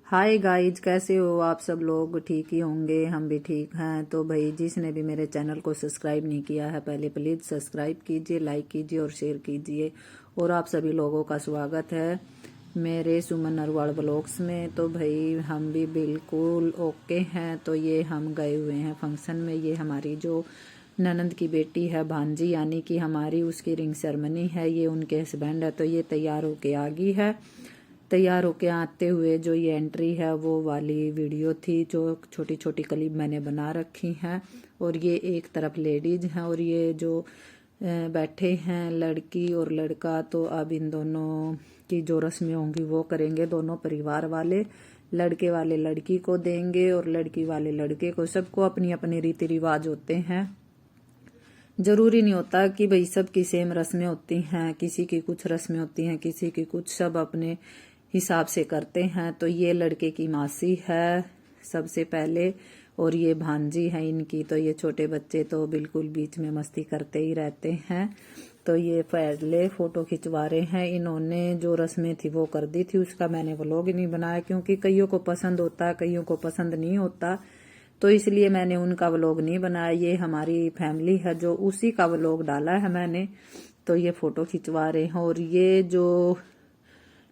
Hi guys, कैसे हो आप सब लोग? ठीक ही होंगे, हम भी ठीक हैं। तो भाई जिसने भी मेरे चैनल को सब्सक्राइब नहीं किया है, पहले प्लीज़ सब्सक्राइब कीजिए, लाइक कीजिए और शेयर कीजिए। और आप सभी लोगों का स्वागत है मेरे सुमन नरवाड़ ब्लॉग्स में। तो भाई हम भी बिल्कुल ओके हैं। तो ये हम गए हुए हैं फंक्शन में। ये हमारी जो ननंद की बेटी है, भांजी यानी कि हमारी, उसकी रिंग सेरेमनी है। ये उनके हस्बैंड है। तो ये तैयार होके आ गई है। तैयार होके आते हुए जो ये एंट्री है वो वाली वीडियो थी, जो छोटी छोटी क्लिप मैंने बना रखी हैं। और ये एक तरफ लेडीज हैं और ये जो बैठे हैं लड़की और लड़का। तो अब इन दोनों की जो रस्में होंगी वो करेंगे दोनों परिवार वाले। लड़के वाले लड़की को देंगे और लड़की वाले लड़के को। सबको अपनी अपनी रीति रिवाज होते हैं। जरूरी नहीं होता कि भाई सबकी सेम रस्में होती हैं, किसी की कुछ रस्में होती हैं, किसी की कुछ। सब अपने हिसाब से करते हैं। तो ये लड़के की मासी है सबसे पहले और ये भांजी है इनकी। तो ये छोटे बच्चे तो बिल्कुल बीच में मस्ती करते ही रहते हैं। तो ये पहले फोटो खिंचवा रहे हैं। इन्होंने जो रस्में थी वो कर दी थी, उसका मैंने व्लॉग नहीं बनाया क्योंकि कईयों को पसंद होता है, कईयों को पसंद नहीं होता। तो इसलिए मैंने उनका व्लॉग नहीं बनाया। ये हमारी फैमिली है जो उसी का व्लॉग डाला है मैंने। तो ये फोटो खिंचवा रहे हैं और ये जो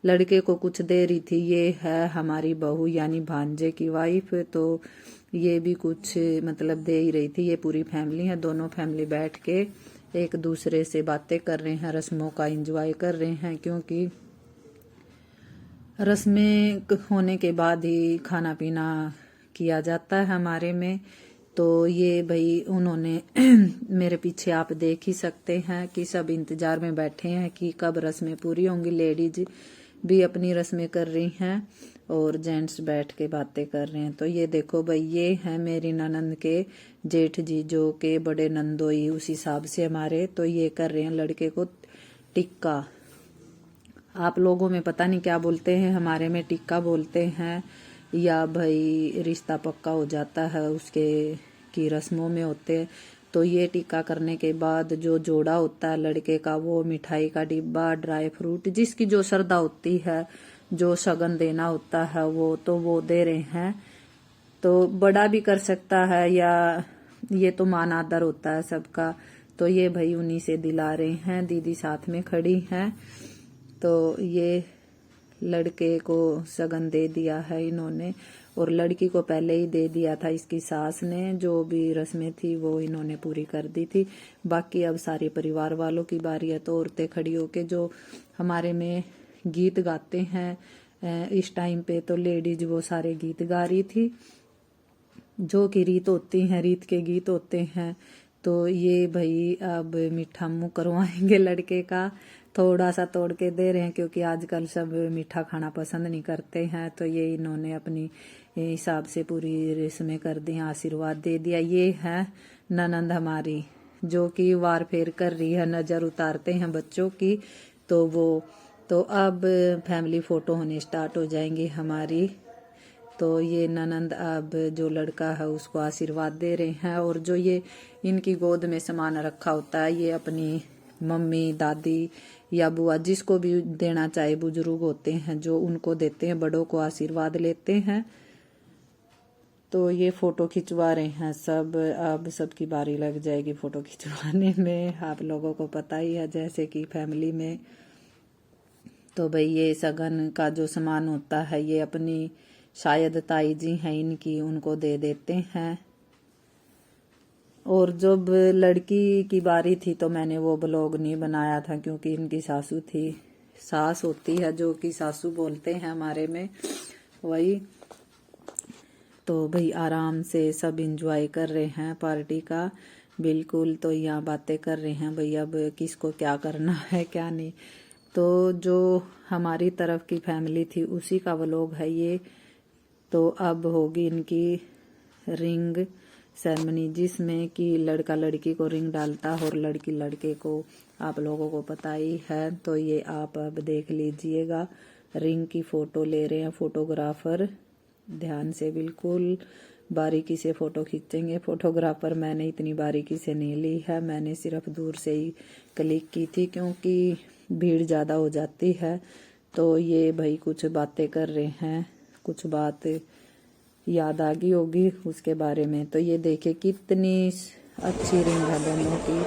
लड़के को कुछ दे रही थी ये है हमारी बहू यानी भांजे की वाइफ। तो ये भी कुछ मतलब दे ही रही थी। ये पूरी फैमिली है, दोनों फैमिली बैठ के एक दूसरे से बातें कर रहे हैं, रस्मों का एंजॉय कर रहे हैं। क्योंकि रस्में होने के बाद ही खाना पीना किया जाता है हमारे में। तो ये भाई उन्होंने मेरे पीछे आप देख ही सकते हैं कि सब इंतजार में बैठे हैं कि कब रस्में पूरी होंगी। लेडीज भी अपनी रस्में कर रही हैं और जेंट्स बैठ के बातें कर रहे हैं। तो ये देखो भाई, ये है मेरी ननंद के जेठ जी जो के बड़े नंदोई उस हिसाब से हमारे। तो ये कर रहे हैं लड़के को टिक्का। आप लोगों में पता नहीं क्या बोलते हैं, हमारे में टिक्का बोलते हैं। या भाई रिश्ता पक्का हो जाता है उसके की रस्मों में होते हैं। तो ये टिक्का करने के बाद जो जोड़ा होता है लड़के का, वो मिठाई का डिब्बा, ड्राई फ्रूट, जिसकी जो श्रद्धा होती है, जो शगन देना होता है वो दे रहे हैं। तो बड़ा भी कर सकता है या ये तो मान आदर होता है सबका। तो ये भाई उन्हीं से दिला रहे हैं। दीदी साथ में खड़ी हैं। तो ये लड़के को शगन दे दिया है इन्होंने और लड़की को पहले ही दे दिया था इसकी सास ने। जो भी रस्में थी वो इन्होंने पूरी कर दी थी। बाकी अब सारे परिवार वालों की बारी है। तो औरतें खड़ी होके जो हमारे में गीत गाते हैं इस टाइम पे, तो लेडीज वो सारे गीत गा रही थी जो कि रीत होती हैं, रीत के गीत होते हैं। तो ये भाई अब मीठा मुंह करवाएंगे लड़के का। थोड़ा सा तोड़ के दे रहे हैं क्योंकि आजकल सब मीठा खाना पसंद नहीं करते हैं। तो ये इन्होंने अपनी हिसाब से पूरी रस्में कर दी, आशीर्वाद दे दिया। ये है ननंद हमारी जो कि वार फेर कर रही है, नजर उतारते हैं बच्चों की। तो अब फैमिली फोटो होने स्टार्ट हो जाएंगी हमारी। तो ये ननंद अब जो लड़का है उसको आशीर्वाद दे रहे हैं। और जो ये इनकी गोद में सामान रखा होता है, ये अपनी मम्मी, दादी या बुआ, जिसको भी देना चाहे, बुजुर्ग होते हैं जो उनको देते हैं, बड़ों को आशीर्वाद लेते हैं। तो ये फोटो खिंचवा रहे हैं सब। अब सबकी बारी लग जाएगी फोटो खिंचवाने में। आप लोगों को पता ही है जैसे कि फैमिली में। तो भाई ये सगन का जो सामान होता है ये अपनी शायद ताई जी हैं इनकी, उनको दे देते हैं। और जब लड़की की बारी थी तो मैंने वो ब्लॉग नहीं बनाया था क्योंकि इनकी सासू थी, सास होती है जो कि सासू बोलते हैं हमारे में, वही। तो भाई आराम से सब एंजॉय कर रहे हैं पार्टी का बिल्कुल। तो यहाँ बातें कर रहे हैं भाई अब किसको क्या करना है क्या नहीं। तो जो हमारी तरफ की फैमिली थी उसी का व्लॉग है ये। तो अब होगी इनकी रिंग सेरेमनी जिसमें कि लड़का लड़की को रिंग डालता है और लड़की लड़के को। आप लोगों को पता ही है। तो ये आप अब देख लीजिएगा, रिंग की फोटो ले रहे हैं फोटोग्राफर। ध्यान से बिल्कुल बारीकी से फोटो खींचेंगे फोटोग्राफर। मैंने इतनी बारीकी से नहीं ली है, मैंने सिर्फ दूर से ही क्लिक की थी क्योंकि भीड़ ज़्यादा हो जाती है। तो ये भाई कुछ बातें कर रहे हैं कुछ बात याद आ गई होगी उसके बारे में। तो ये देखिए कितनी अच्छी रिंग है दोनों की,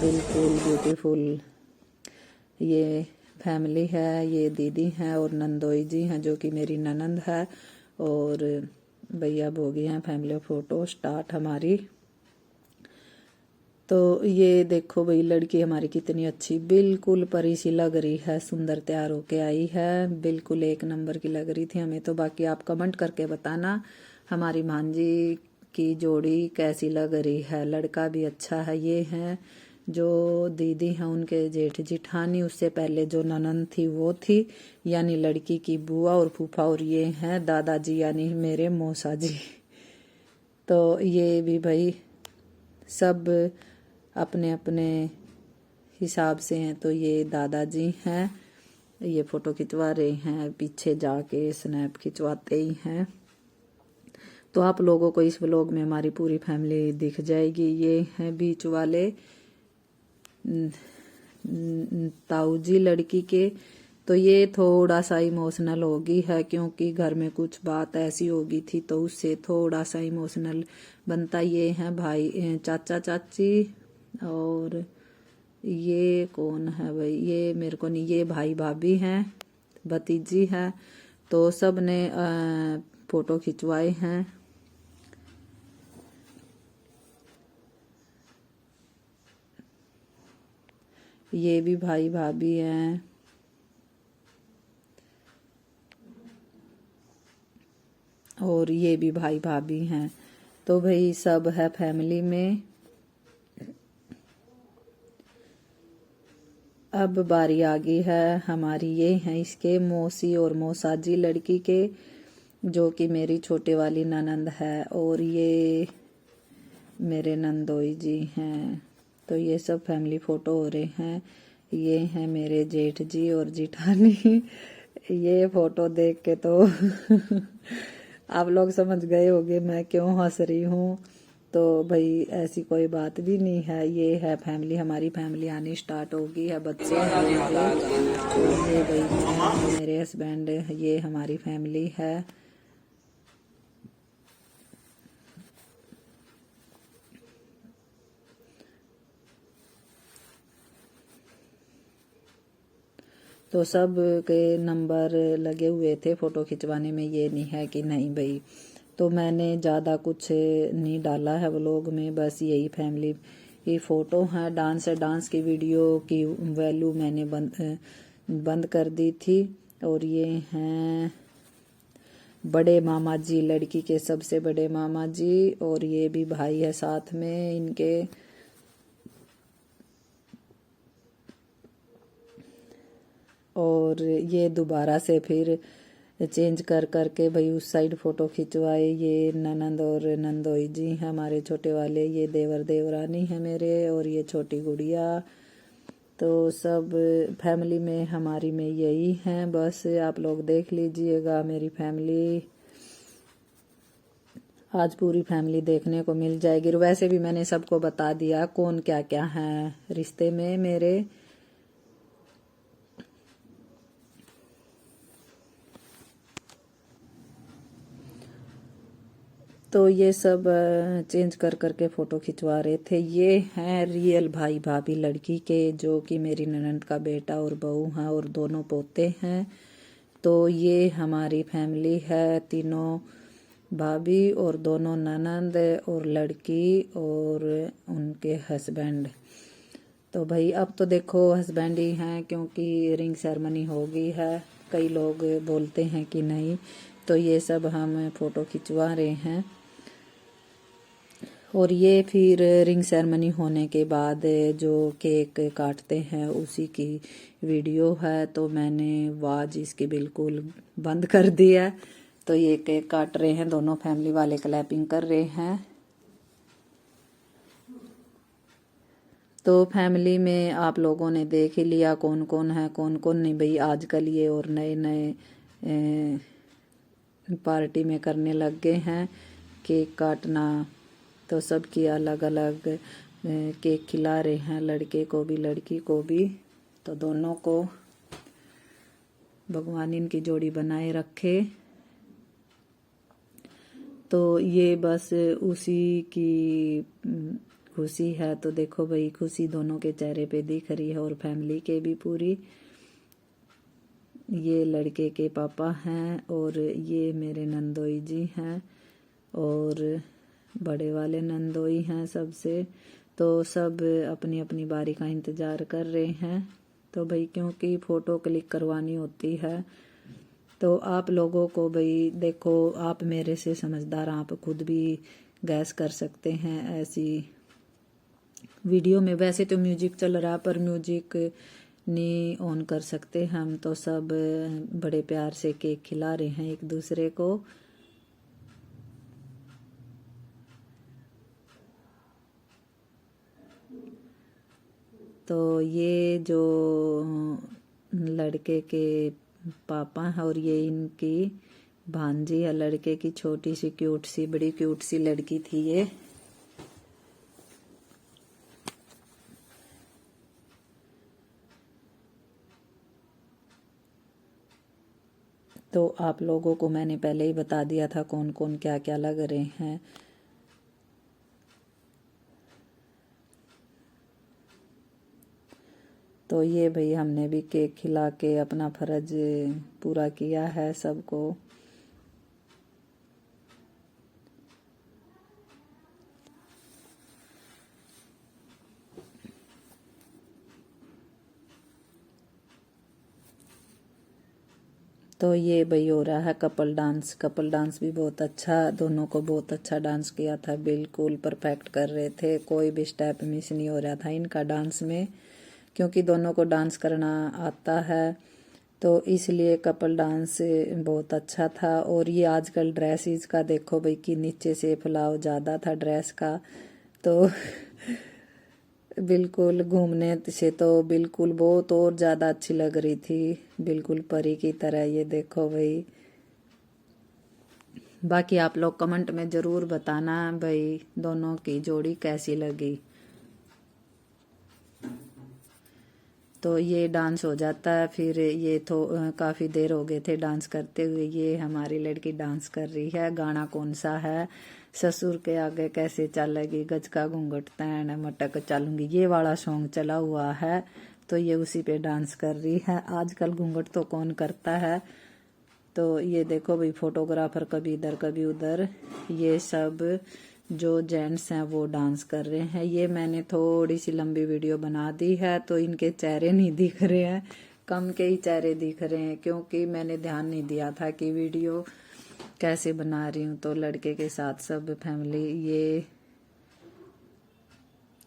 बिल्कुल ब्यूटीफुल। ये फैमिली है, ये दीदी हैं और नंदोई जी हैं जो कि मेरी ननंद है। और भैया हो गई हैं फैमिली फ़ोटो स्टार्ट हमारी। तो ये देखो भाई लड़की हमारी कितनी अच्छी, बिल्कुल परी सी लग रही है, सुंदर तैयार होके आई है, बिल्कुल एक नंबर की लग रही थी हमें तो। बाकी आप कमेंट करके बताना हमारी भांजी की जोड़ी कैसी लग रही है। लड़का भी अच्छा है। ये हैं जो दीदी हैं उनके जेठ जिठानी, उससे पहले जो ननंद थी वो थी, यानी लड़की की बुआ और फूफा। और ये हैं दादाजी यानी मेरे मौसा जी। तो ये भी भाई सब अपने अपने हिसाब से हैं। तो ये दादाजी हैं, ये फ़ोटो खिंचवा रहे हैं, पीछे जाके स्नैप खिंचवाते ही हैं। तो आप लोगों को इस व्लॉग में हमारी पूरी फैमिली दिख जाएगी। ये हैं बीच वाले ताऊ जी लड़की के। तो ये थोड़ा सा इमोशनल होगी है क्योंकि घर में कुछ बात ऐसी होगी थी तो उससे थोड़ा सा इमोशनल बनता। ये हैं भाई चाचा चाची। और ये कौन है भाई, ये मेरे को नहीं, ये भाई भाभी हैं, भतीजी है। तो सब ने फोटो खिंचवाए हैं। ये भी भाई भाभी हैं। और ये भी भाई भाभी हैं। तो भाई सब है फैमिली में। अब बारी आ गई है हमारी, ये हैं इसके मौसी और मौसा जी लड़की के, जो कि मेरी छोटे वाली ननंद है। और ये मेरे नंदोई जी हैं। तो ये सब फैमिली फ़ोटो हो रहे हैं। ये हैं मेरे जेठ जी और जिठानी। ये फ़ोटो देख के तो आप लोग समझ गए होंगे मैं क्यों हंस रही हूँ। तो भाई ऐसी कोई बात भी नहीं है। ये है फैमिली, हमारी फैमिली आनी स्टार्ट होगी है, बच्चे हैं मेरे। और ये भाई मैं, मेरे हस्बैंड, ये हमारी फैमिली है। तो सब के नंबर लगे हुए थे फ़ोटो खिंचवाने में, ये नहीं है कि नहीं भाई। तो मैंने ज़्यादा कुछ नहीं डाला है व्लॉग में, बस यही फैमिली की फ़ोटो है। डांस की वीडियो की वैल्यू मैंने बंद कर दी थी। और ये हैं बड़े मामा जी, लड़की के सबसे बड़े मामा जी। और ये भी भाई है साथ में इनके। और ये दोबारा से फिर चेंज कर करके भाई उस साइड फ़ोटो खिंचवाए। ये ननंद और नंदोई जी हैं हमारे छोटे वाले। ये देवर देवरानी है मेरे, और ये छोटी गुड़िया। तो सब फैमिली में हमारी में यही हैं। बस आप लोग देख लीजिएगा मेरी फैमिली, आज पूरी फैमिली देखने को मिल जाएगी। और वैसे भी मैंने सबको बता दिया कौन क्या क्या है रिश्ते में मेरे। तो ये सब चेंज कर करके फ़ोटो खिंचवा रहे थे। ये हैं रियल भाई भाभी लड़की के, जो कि मेरी ननंद का बेटा और बहू हैं, और दोनों पोते हैं। तो ये हमारी फैमिली है, तीनों भाभी और दोनों ननंद और लड़की और उनके हस्बैंड। तो भाई अब तो देखो हस्बैंड ही हैं क्योंकि रिंग सेरेमनी हो गई है। कई लोग बोलते हैं कि नहीं, तो ये सब हम फ़ोटो खिंचवा रहे हैं। और ये फिर रिंग सेरेमनी होने के बाद जो केक काटते हैं उसी की वीडियो है। तो मैंने आवाज़ इसकी बिल्कुल बंद कर दी है। तो ये केक काट रहे हैं, दोनों फैमिली वाले क्लैपिंग कर रहे हैं। तो फैमिली में आप लोगों ने देख ही लिया कौन कौन है कौन कौन नहीं भाई। आजकल ये और नए नए पार्टी में करने लग गए हैं केक काटना। तो सबकी अलग अलग केक खिला रहे हैं, लड़के को भी लड़की को भी। तो दोनों को भगवान इनकी जोड़ी बनाए रखे। तो ये बस उसी की खुशी है। तो देखो भाई, खुशी दोनों के चेहरे पे दिख रही है और फैमिली के भी पूरी। ये लड़के के पापा हैं और ये मेरे नंदोई जी हैं और बड़े वाले नंदोई हैं सबसे। तो सब अपनी अपनी बारी का इंतज़ार कर रहे हैं। तो भाई क्योंकि फ़ोटो क्लिक करवानी होती है तो आप लोगों को भाई देखो, आप मेरे से समझदार, आप खुद भी गैस कर सकते हैं ऐसी वीडियो में। वैसे तो म्यूजिक चल रहा है पर म्यूजिक नहीं ऑन कर सकते हम। तो सब बड़े प्यार से केक खिला रहे हैं एक दूसरे को। तो ये जो लड़के के पापा हैं और ये इनकी भांजी है, लड़के की छोटी सी क्यूट सी, बड़ी क्यूट सी लड़की थी ये। तो आप लोगों को मैंने पहले ही बता दिया था कौन कौन क्या क्या लग रहे हैं। तो ये भाई हमने भी केक खिला के अपना फर्ज पूरा किया है सबको। तो ये भाई हो रहा है कपल डांस। कपल डांस भी बहुत अच्छा, दोनों को बहुत अच्छा डांस किया था, बिल्कुल परफेक्ट कर रहे थे, कोई भी स्टेप मिस नहीं हो रहा था इनका डांस में, क्योंकि दोनों को डांस करना आता है। तो इसलिए कपल डांस बहुत अच्छा था। और ये आजकल ड्रेसेस का देखो भाई कि नीचे से फैलाव ज़्यादा था ड्रेस का, तो बिल्कुल घूमने से तो बिल्कुल बहुत और ज़्यादा अच्छी लग रही थी, बिल्कुल परी की तरह। ये देखो भाई, बाकी आप लोग कमेंट में ज़रूर बताना भाई दोनों की जोड़ी कैसी लगी। तो ये डांस हो जाता है, फिर ये तो काफ़ी देर हो गए थे डांस करते हुए। ये हमारी लड़की डांस कर रही है। गाना कौन सा है, ससुर के आगे कैसे चलेगी, गज का घूंघट तैन मटक चलूंगी, ये वाला सॉन्ग चला हुआ है। तो ये उसी पे डांस कर रही है। आजकल घूंघट तो कौन करता है। तो ये देखो भाई, फोटोग्राफर कभी इधर कभी उधर, ये सब जो जेंट्स हैं वो डांस कर रहे हैं। ये मैंने थोड़ी सी लंबी वीडियो बना दी है तो इनके चेहरे नहीं दिख रहे हैं, कम के ही चेहरे दिख रहे हैं, क्योंकि मैंने ध्यान नहीं दिया था कि वीडियो कैसे बना रही हूँ। तो लड़के के साथ सब फैमिली ये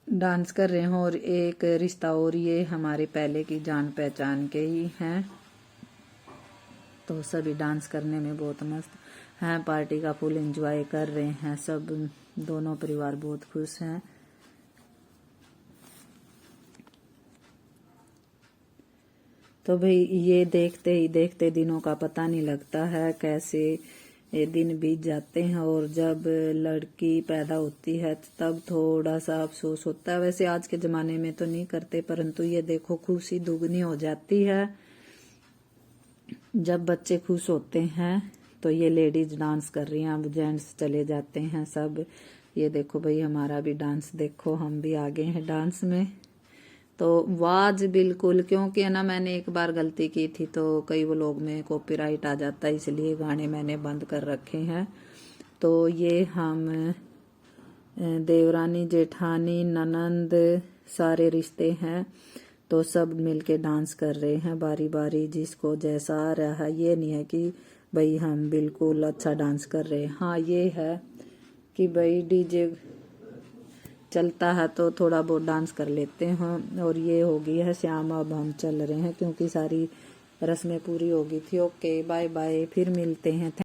डांस कर रहे हैं। और एक रिश्ता और, ये हमारे पहले की जान पहचान के ही हैं। तो सभी डांस करने में बहुत मस्त हैं, पार्टी का फुल एंजॉय कर रहे हैं सब, दोनों परिवार बहुत खुश हैं। तो भाई ये देखते ही देखते दिनों का पता नहीं लगता है, कैसे ये दिन बीत जाते हैं। और जब लड़की पैदा होती है तब थोड़ा सा अफसोस होता है। वैसे आज के ज़माने में तो नहीं करते, परंतु ये देखो खुशी दुगनी हो जाती है जब बच्चे खुश होते हैं। तो ये लेडीज डांस कर रही हैं, अब जेंट्स चले जाते हैं सब। ये देखो भाई हमारा भी डांस देखो, हम भी आगे हैं डांस में। तो आवाज बिल्कुल, क्योंकि है ना मैंने एक बार गलती की थी तो कई व्लॉग में कॉपीराइट आ जाता है, इसलिए गाने मैंने बंद कर रखे हैं। तो ये हम देवरानी जेठानी ननंद सारे रिश्ते हैं, तो सब मिलके डांस कर रहे हैं बारी बारी, जिसको जैसा आ रहा है। ये नहीं है कि भाई हम बिल्कुल अच्छा डांस कर रहे हैं। हाँ ये है कि भाई डीजे चलता है तो थोड़ा बहुत डांस कर लेते हैं। और ये हो गई है श्याम, अब हम चल रहे हैं क्योंकि सारी रस्में पूरी हो गई थी। ओके बाय बाय, फिर मिलते हैं।